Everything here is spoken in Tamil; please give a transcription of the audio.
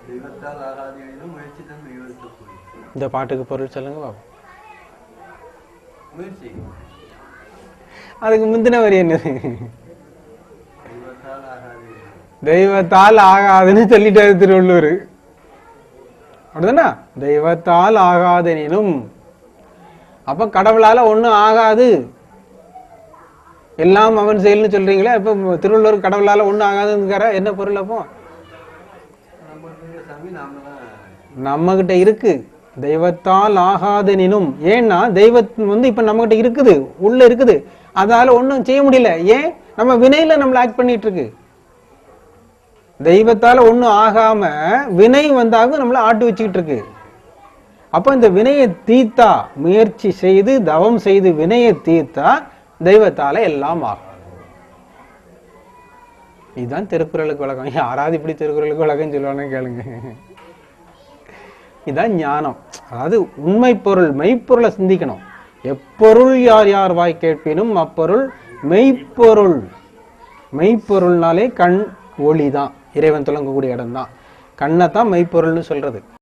தெய்வத்தால் ஆகாது எனினும் முயற்சி தன் மெய்வருத்தக்கூடிய. இந்த பாட்டுக்கு பொருள் சொல்லுங்க பாபு. முயற்சி. அதுக்கு முந்தின வரி என்னது? தெய்வத்தால் ஆகாது. தெய்வத்தால் ஆகாதுன்னு சொல்லிட்டாரு திருவள்ளுவர். அப்படிதானா? தெய்வத்தால் ஆகாதெனினும். அப்ப கடவுளால ஒண்ணும் ஆகாது, எல்லாம் அவன் செயல்னு சொல்றீங்களா? இப்ப திருவள்ளுவர் கடவுளால ஒண்ணும் ஆகாதுங்கிற என்ன பொருள்? அப்போ நம்ம கிட்ட இருக்கு தெய்வத்தால் ஆகாதெனினும். ஏன்னா தெய்வம் இப்ப நம்ம கிட்ட இருக்குது, உள்ள இருக்குது, அதால ஒண்ணும் செய்ய முடியல. ஏன்? நம்ம வினையில நம்மள ஆக்ட் பண்ணிட்டு இருக்கு. தெய்வத்தால ஒண்ணும் ஆகாம வினை வந்தாக நம்மள ஆட்டு வச்சுக்கிட்டு இருக்கு. அப்ப இந்த வினையை தீர்த்தா, முயற்சி செய்து தவம் செய்து வினையை தீர்த்தா தெய்வத்தால எல்லாம் ஆகும். இதுதான் திருக்குறளுக்கு விளக்கம். யாராவது இப்படி திருக்குறளுக்கு விளக்கம் சொல்லுவானு கேளுங்க. இதுதான் ஞானம். அதாவது உண்மை பொருள் மெய்ப்பொருளை சிந்திக்கணும். எப்பொருள் யார் யார் வாய் கேட்பினும் அப்பொருள் மெய்ப்பொருள். மெய்ப்பொருள்னாலே கண் ஒளி தான், இறைவன் துலங்கக்கூடிய இடம் தான். கண்ணை தான் மெய்ப்பொருள்னு சொல்றது.